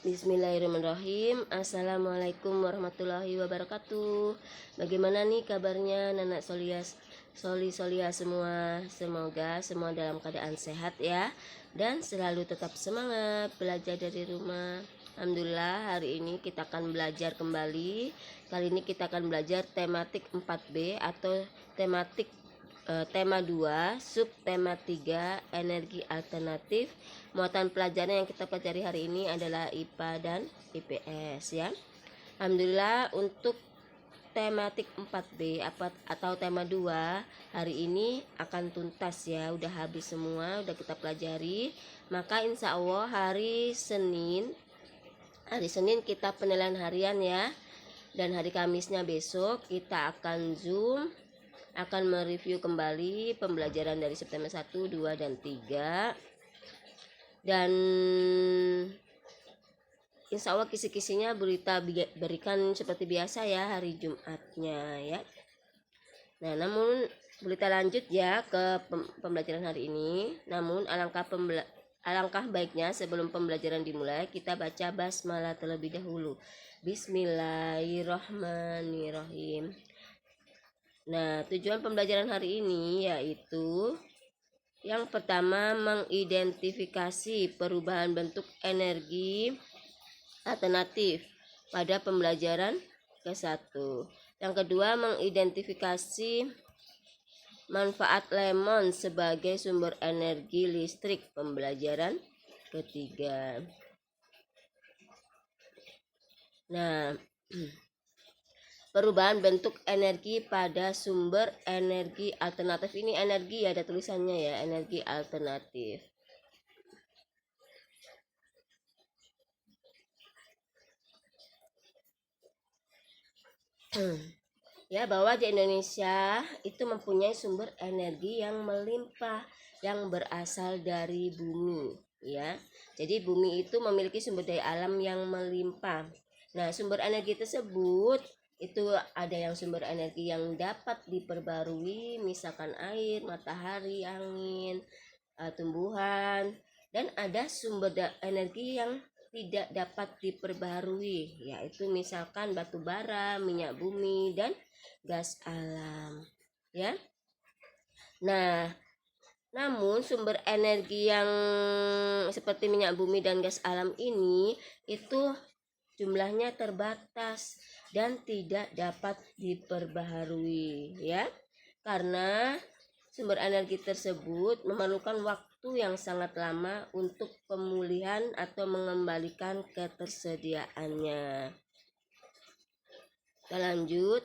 Bismillahirrahmanirrahim. Assalamualaikum warahmatullahi wabarakatuh. Bagaimana nih kabarnya Nanak Solia semua? Semoga semua dalam keadaan sehat ya, dan selalu tetap semangat belajar dari rumah. Alhamdulillah, hari ini kita akan belajar kembali. Kali ini kita akan belajar tematik 4B atau tema 2, subtema 3, energi alternatif. Muatan pelajaran yang kita pelajari hari ini adalah IPA dan IPS ya. Alhamdulillah, untuk tematik 4B atau tema 2 hari ini akan tuntas ya, udah habis semua, udah kita pelajari. Maka insya Allah hari Senin kita penilaian harian ya, dan hari Kamisnya besok kita akan Zoom, akan mereview kembali pembelajaran dari September 1, 2, dan 3. Dan insya Allah kisi-kisinya berita berikan seperti biasa ya hari Jumatnya ya. Nah, namun berita lanjut ya ke pembelajaran hari ini. Namun alangkah baiknya sebelum pembelajaran dimulai kita baca basmalah terlebih dahulu. Bismillahirrahmanirrahim. Nah, tujuan pembelajaran hari ini yaitu yang pertama, mengidentifikasi perubahan bentuk energi alternatif pada pembelajaran ke-1. Yang kedua, mengidentifikasi manfaat lemon sebagai sumber energi listrik pembelajaran ke-3. Nah, perubahan bentuk energi pada sumber energi alternatif. Ini energi ya, ada tulisannya ya, energi alternatif. Ya, bahwa di Indonesia itu mempunyai sumber energi yang melimpah yang berasal dari bumi ya. Jadi bumi itu memiliki sumber daya alam yang melimpah. Nah, sumber energi tersebut itu ada yang sumber energi yang dapat diperbarui, misalkan air, matahari, angin, tumbuhan, dan ada sumber energi yang tidak dapat diperbarui, yaitu misalkan batu bara, minyak bumi, dan gas alam ya. Nah, namun sumber energi yang seperti minyak bumi dan gas alam ini itu jumlahnya terbatas dan tidak dapat diperbaharui ya, karena sumber energi tersebut memerlukan waktu yang sangat lama untuk pemulihan atau mengembalikan ketersediaannya. Kita lanjut.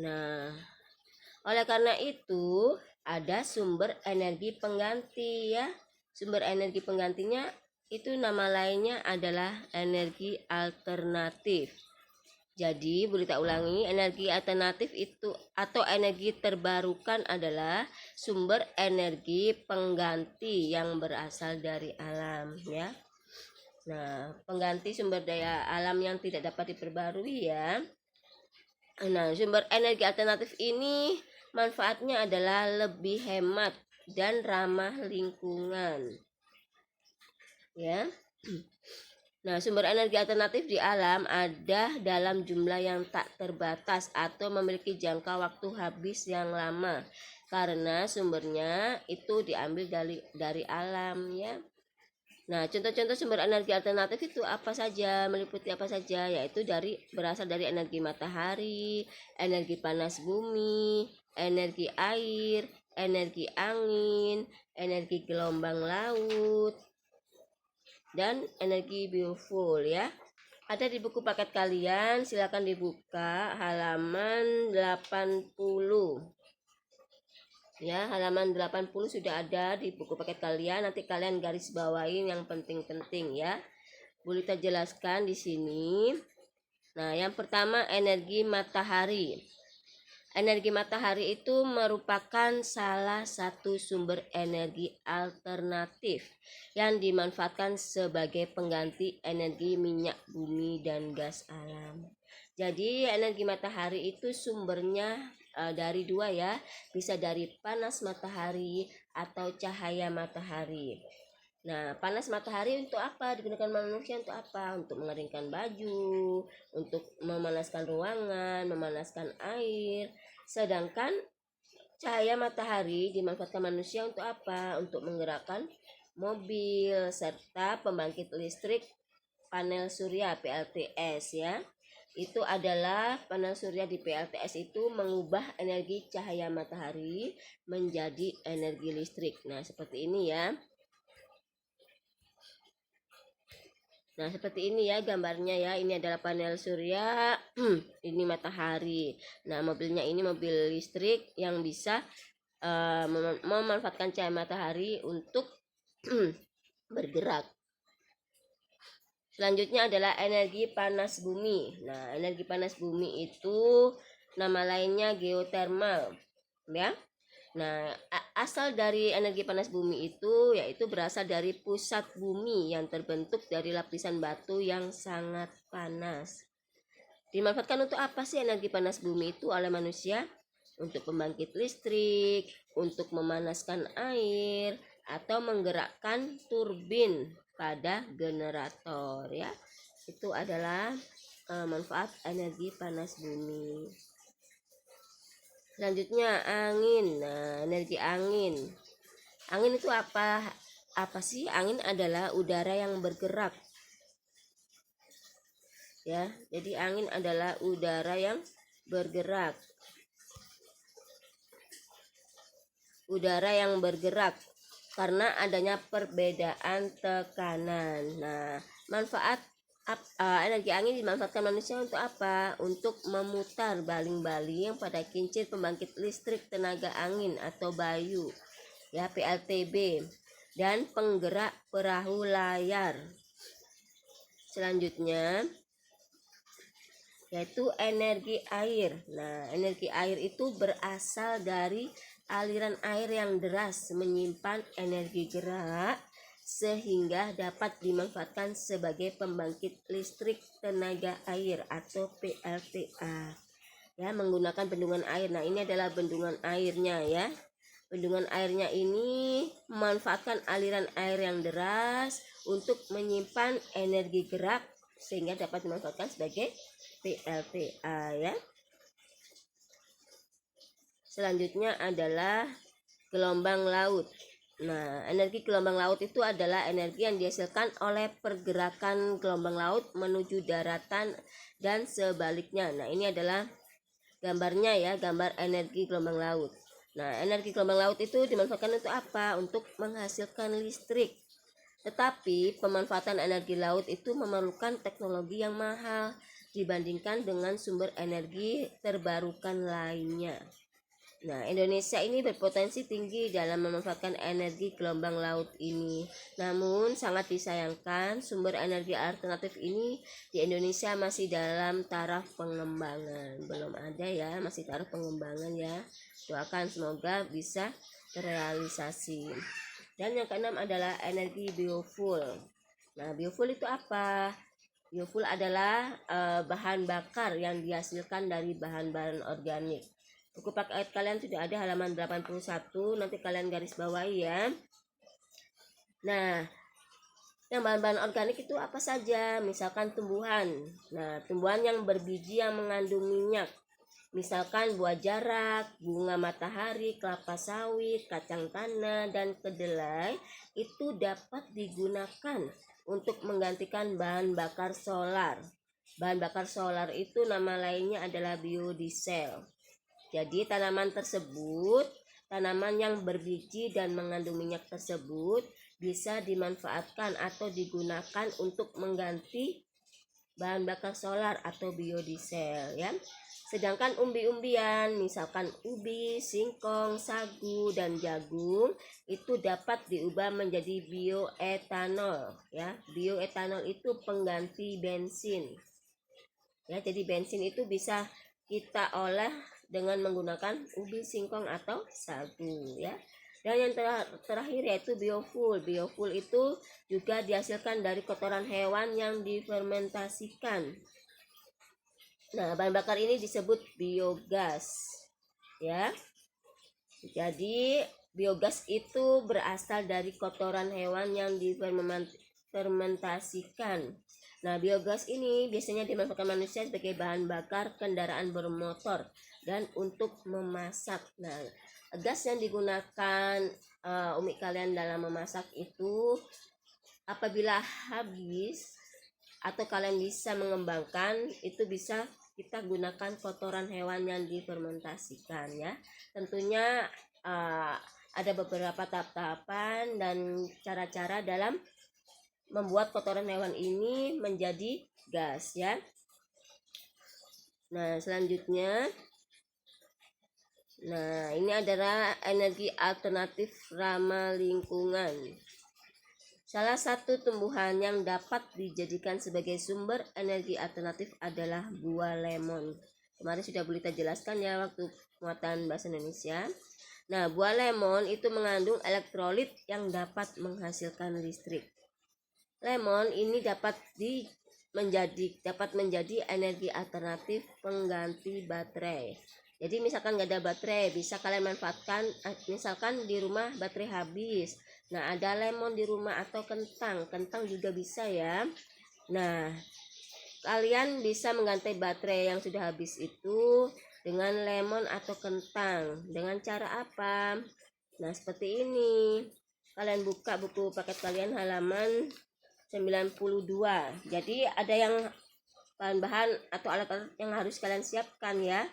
Nah, oleh karena itu ada sumber energi pengganti ya. Sumber energi penggantinya itu nama lainnya adalah energi alternatif. Jadi boleh tak ulangi, energi alternatif itu atau energi terbarukan adalah sumber energi pengganti yang berasal dari alam ya. Nah, pengganti sumber daya alam yang tidak dapat diperbarui ya. Nah, sumber energi alternatif ini manfaatnya adalah lebih hemat dan ramah lingkungan ya. Nah, sumber energi alternatif di alam ada dalam jumlah yang tak terbatas atau memiliki jangka waktu habis yang lama karena sumbernya itu diambil dari alam ya. Nah, contoh-contoh sumber energi alternatif itu apa saja, meliputi apa saja, yaitu berasal dari energi matahari, energi panas bumi, energi air, energi angin, energi gelombang laut, dan energi biofuel ya. Ada di buku paket kalian, silakan dibuka halaman 80. Ya, halaman 80 sudah ada di buku paket kalian. Nanti kalian garis bawain yang penting-penting ya. Boleh kita jelaskan di sini. Nah, yang pertama energi matahari. Energi matahari itu merupakan salah satu sumber energi alternatif yang dimanfaatkan sebagai pengganti energi minyak bumi dan gas alam. Jadi energi matahari itu sumbernya dari dua ya, bisa dari panas matahari atau cahaya matahari. Nah, panas matahari untuk apa? Digunakan manusia untuk apa? Untuk mengeringkan baju, untuk memanaskan ruangan, memanaskan air. Sedangkan cahaya matahari dimanfaatkan manusia untuk apa? Untuk menggerakkan mobil serta pembangkit listrik panel surya PLTS ya. Itu adalah panel surya di PLTS itu mengubah energi cahaya matahari menjadi energi listrik. Nah, seperti ini ya. Nah, seperti ini ya gambarnya ya. Ini adalah panel surya, ini matahari. Nah, mobilnya ini mobil listrik yang bisa memanfaatkan cahaya matahari untuk bergerak. Selanjutnya adalah energi panas bumi. Nah, energi panas bumi itu nama lainnya geotermal, ya. Nah, asal dari energi panas bumi itu yaitu berasal dari pusat bumi yang terbentuk dari lapisan batu yang sangat panas. Dimanfaatkan untuk apa sih energi panas bumi itu oleh manusia? Untuk pembangkit listrik, untuk memanaskan air, atau menggerakkan turbin pada generator ya. Itu adalah manfaat energi panas bumi. Selanjutnya angin. Nah, energi angin. Angin itu apa? Apa sih? Angin adalah udara yang bergerak. Ya, jadi angin adalah udara yang bergerak. Udara yang bergerak karena adanya perbedaan tekanan. Nah, manfaat energi angin dimanfaatkan manusia untuk apa? Untuk memutar baling-baling pada kincir pembangkit listrik tenaga angin atau bayu, ya PLTB, dan penggerak perahu layar. Selanjutnya yaitu energi air. Nah, energi air itu berasal dari aliran air yang deras menyimpan energi gerak sehingga dapat dimanfaatkan sebagai pembangkit listrik tenaga air atau PLTA. Ya, menggunakan bendungan air. Nah, ini adalah bendungan airnya ya. Bendungan airnya ini memanfaatkan aliran air yang deras untuk menyimpan energi gerak sehingga dapat dimanfaatkan sebagai PLTA ya. Selanjutnya adalah gelombang laut. Nah, energi gelombang laut itu adalah energi yang dihasilkan oleh pergerakan gelombang laut menuju daratan dan sebaliknya. Nah, ini adalah gambarnya ya, gambar energi gelombang laut. Nah, energi gelombang laut itu dimanfaatkan untuk apa? Untuk menghasilkan listrik. Tetapi pemanfaatan energi laut itu memerlukan teknologi yang mahal dibandingkan dengan sumber energi terbarukan lainnya. Nah, Indonesia ini berpotensi tinggi dalam memanfaatkan energi gelombang laut ini. Namun, sangat disayangkan sumber energi alternatif ini di Indonesia masih dalam taraf pengembangan. Belum ada ya, masih taraf pengembangan ya. Doakan semoga bisa terrealisasi. Dan yang keenam adalah energi biofuel. Nah, biofuel itu apa? Biofuel adalah bahan bakar yang dihasilkan dari bahan-bahan organik. Buku paket kalian sudah ada halaman 81, nanti kalian garis bawahi ya. Nah, yang bahan-bahan organik itu apa saja? Misalkan tumbuhan. Nah, tumbuhan yang berbiji yang mengandung minyak. Misalkan buah jarak, bunga matahari, kelapa sawit, kacang tanah, dan kedelai itu dapat digunakan untuk menggantikan bahan bakar solar. Bahan bakar solar itu nama lainnya adalah biodiesel. Jadi tanaman yang berbiji dan mengandung minyak tersebut bisa dimanfaatkan atau digunakan untuk mengganti bahan bakar solar atau biodiesel ya. Sedangkan umbi-umbian, misalkan ubi, singkong, sagu, dan jagung itu dapat diubah menjadi bioetanol ya. Bioetanol itu pengganti bensin. Ya, jadi bensin itu bisa kita olah dengan menggunakan ubi, singkong atau sagu ya. Dan yang terakhir yaitu biofuel. Biofuel itu juga dihasilkan dari kotoran hewan yang difermentasikan. Nah, bahan bakar ini disebut biogas ya. Jadi Biogas itu berasal dari kotoran hewan yang difermentasikan. Nah, biogas ini biasanya dimanfaatkan manusia sebagai bahan bakar kendaraan bermotor dan untuk memasak. Nah, gas yang digunakan Umi kalian dalam memasak itu apabila habis atau kalian bisa mengembangkan, itu bisa kita gunakan kotoran hewan yang difermentasikan ya. Tentunya ada beberapa tahap-tahapan dan cara-cara dalam membuat kotoran hewan ini menjadi gas ya. Nah, selanjutnya, nah ini adalah energi alternatif ramah lingkungan. Salah satu tumbuhan yang dapat dijadikan sebagai sumber energi alternatif adalah buah lemon. Kemarin sudah kita jelaskan ya waktu penguatan bahasa Indonesia. Nah, buah lemon itu mengandung elektrolit yang dapat menghasilkan listrik. Lemon ini dapat menjadi energi alternatif pengganti baterai. Jadi misalkan nggak ada baterai, bisa kalian manfaatkan. Misalkan di rumah baterai habis, nah ada lemon di rumah atau kentang juga bisa ya. Nah, kalian bisa mengganti baterai yang sudah habis itu dengan lemon atau kentang. Dengan cara apa? Nah, seperti ini. Kalian buka buku paket kalian halaman 92. Jadi ada yang bahan-bahan atau alat-alat yang harus kalian siapkan ya.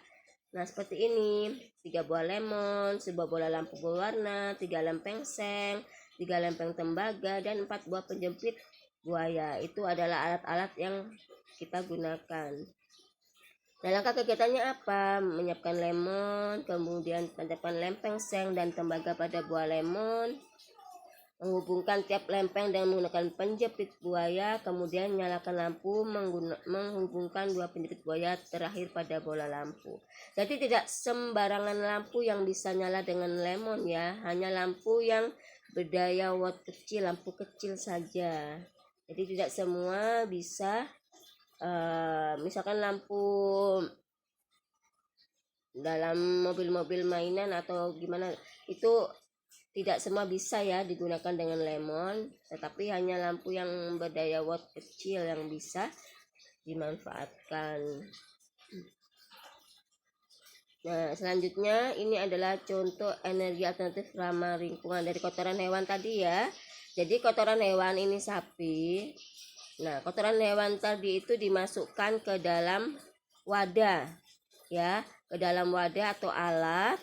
Nah, seperti ini. 3 buah lemon, sebuah bola lampu berwarna, 3 lempeng seng, 3 lempeng tembaga, dan 4 buah penjepit buaya. Itu adalah alat-alat yang kita gunakan. Nah, langkah kegiatannya apa? Menyiapkan lemon, kemudian tancapkan lempeng seng dan tembaga pada buah lemon, menghubungkan tiap lempeng dengan menggunakan penjepit buaya, kemudian nyalakan lampu, menghubungkan 2 penjepit buaya terakhir pada bola lampu. Jadi tidak sembarangan lampu yang bisa nyala dengan lemon ya, hanya lampu yang berdaya watt kecil, lampu kecil saja. Jadi tidak semua bisa. Misalkan lampu dalam mobil-mobil mainan atau gimana, itu tidak semua bisa ya digunakan dengan lemon, tetapi hanya lampu yang berdaya watt kecil yang bisa dimanfaatkan. Nah, selanjutnya ini adalah contoh energi alternatif ramah lingkungan dari kotoran hewan tadi ya. Jadi kotoran hewan ini sapi. Nah, kotoran hewan tadi itu dimasukkan ke dalam wadah ya, ke dalam wadah atau alat.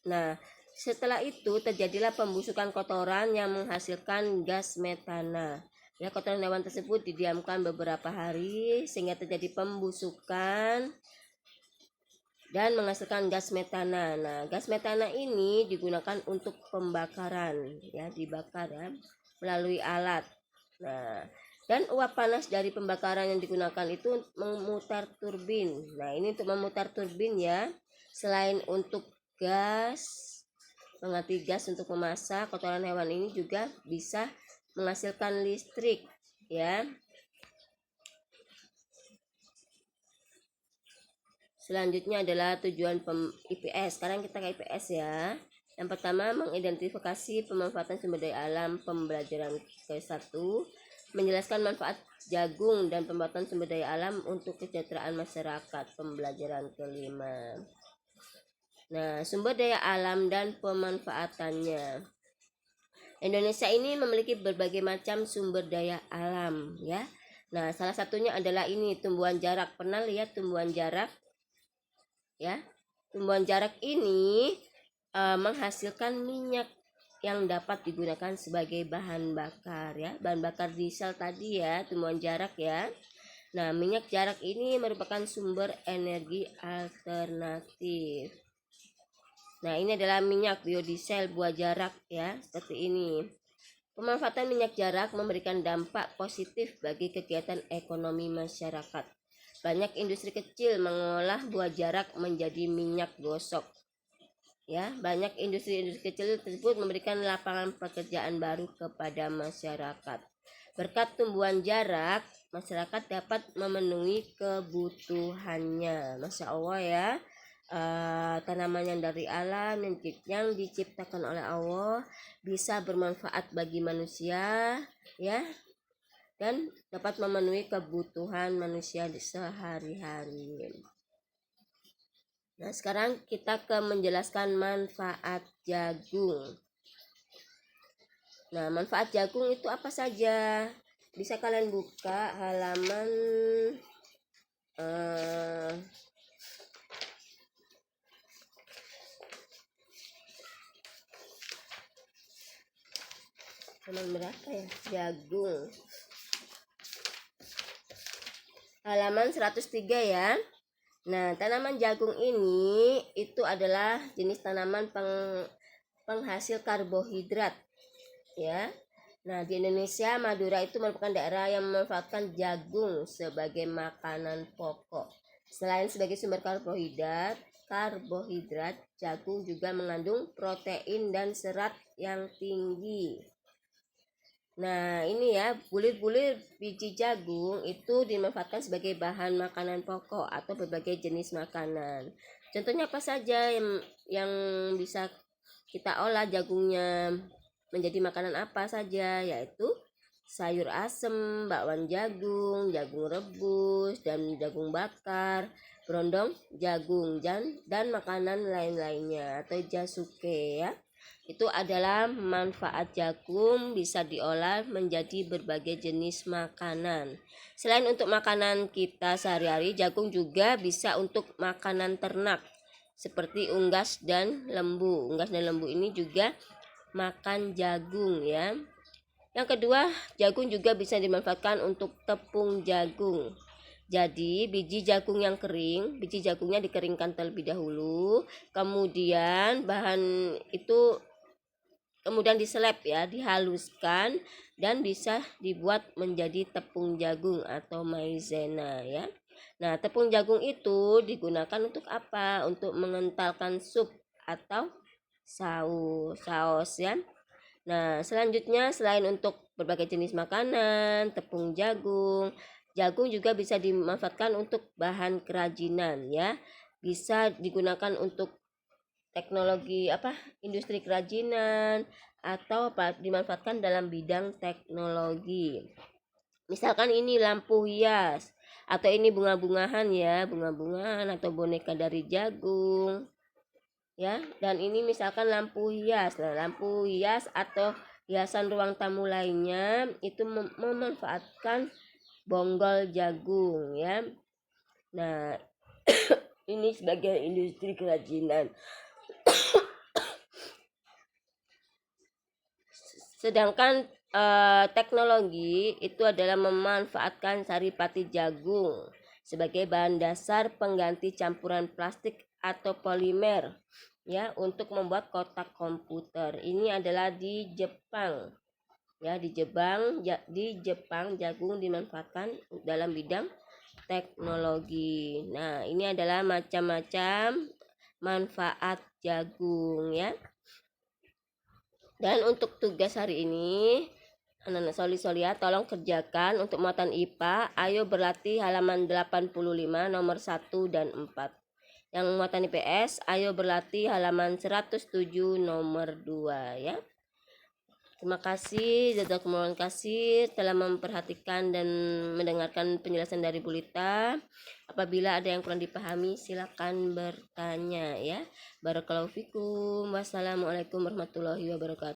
Nah, setelah itu terjadilah pembusukan kotoran yang menghasilkan gas metana. Ya, kotoran hewan tersebut didiamkan beberapa hari sehingga terjadi pembusukan dan menghasilkan gas metana. Nah, gas metana ini digunakan untuk pembakaran ya, dibakar ya melalui alat. Nah, dan uap panas dari pembakaran yang digunakan itu memutar turbin. Nah, ini untuk memutar turbin ya. Selain untuk gas, mengganti gas untuk memasak, kotoran hewan ini juga bisa menghasilkan listrik ya. Selanjutnya adalah tujuan IPS. Sekarang kita ke IPS ya. Yang pertama, mengidentifikasi pemanfaatan sumber daya alam. Pembelajaran ke-1, menjelaskan manfaat jagung dan pembuatan sumber daya alam untuk kesejahteraan masyarakat. Pembelajaran ke-5. Nah, sumber daya alam dan pemanfaatannya. Indonesia ini memiliki berbagai macam sumber daya alam ya. Nah, salah satunya adalah ini tumbuhan jarak. Pernah lihat tumbuhan jarak? Ya, tumbuhan jarak ini menghasilkan minyak yang dapat digunakan sebagai bahan bakar ya, bahan bakar diesel tadi ya, tumbuhan jarak ya. Nah, minyak jarak ini merupakan sumber energi alternatif. Nah, ini adalah minyak biodiesel buah jarak ya, seperti ini. Pemanfaatan minyak jarak memberikan dampak positif bagi kegiatan ekonomi masyarakat. Banyak industri kecil mengolah buah jarak menjadi minyak gosok. Ya, banyak industri kecil tersebut memberikan lapangan pekerjaan baru kepada masyarakat. Berkat tumbuhan jarak, masyarakat dapat memenuhi kebutuhannya. Masya Allah ya. tanaman yang dari alam yang diciptakan oleh Allah, bisa bermanfaat bagi manusia ya, dan dapat memenuhi kebutuhan manusia di sehari-hari. Nah, sekarang kita ke menjelaskan manfaat jagung. Nah, manfaat jagung itu apa saja? Bisa kalian buka halaman berapa ya? Jagung. Halaman 103 ya. Nah, tanaman jagung ini itu adalah jenis tanaman penghasil karbohidrat ya. Nah, di Indonesia, Madura itu merupakan daerah yang memanfaatkan jagung sebagai makanan pokok. Selain sebagai sumber karbohidrat, jagung juga mengandung protein dan serat yang tinggi. Nah, ini ya, bulir-bulir biji jagung itu dimanfaatkan sebagai bahan makanan pokok atau berbagai jenis makanan. Contohnya apa saja yang bisa kita olah jagungnya menjadi makanan apa saja, yaitu sayur asem, bakwan jagung, jagung rebus, dan jagung bakar, berondong jagung, dan makanan lain-lainnya atau jasuke ya. Itu adalah manfaat jagung, bisa diolah menjadi berbagai jenis makanan. Selain untuk makanan kita sehari-hari, jagung juga bisa untuk makanan ternak seperti unggas dan lembu. Unggas dan lembu ini juga makan jagung ya. Yang kedua, jagung juga bisa dimanfaatkan untuk tepung jagung. Jadi biji jagung yang kering, biji jagungnya dikeringkan terlebih dahulu, kemudian bahan itu kemudian diselep ya, dihaluskan dan bisa dibuat menjadi tepung jagung atau maizena ya. Nah, tepung jagung itu digunakan untuk apa? Untuk mengentalkan sup atau saus ya. Nah, selanjutnya selain untuk berbagai jenis makanan, tepung jagung juga bisa dimanfaatkan untuk bahan kerajinan ya. Bisa digunakan untuk teknologi industri kerajinan atau dimanfaatkan dalam bidang teknologi. Misalkan ini lampu hias atau ini bunga-bungahan ya, bunga-bungahan atau boneka dari jagung ya. Dan ini misalkan lampu hias. Nah, lampu hias atau hiasan ruang tamu lainnya itu memanfaatkan bonggol jagung ya. Nah, ini sebagai industri kerajinan. Sedangkan teknologi itu adalah memanfaatkan saripati jagung sebagai bahan dasar pengganti campuran plastik atau polimer ya, untuk membuat kotak komputer. Ini adalah di Jepang ya. Di Jepang jagung dimanfaatkan dalam bidang teknologi. Nah, ini adalah macam-macam manfaat jagung ya. Dan untuk tugas hari ini, anak-anak Soli-Solia tolong kerjakan untuk muatan IPA. Ayo berlatih halaman 85 nomor 1 dan 4. Yang muatan IPS, ayo berlatih halaman 107 nomor 2 ya. Terima kasih, jazakumullah kasih telah memperhatikan dan mendengarkan penjelasan dari Bu Lita. Apabila ada yang kurang dipahami, silakan bertanya ya. Barakallahu fikum. Wassalamualaikum warahmatullahi wabarakatuh.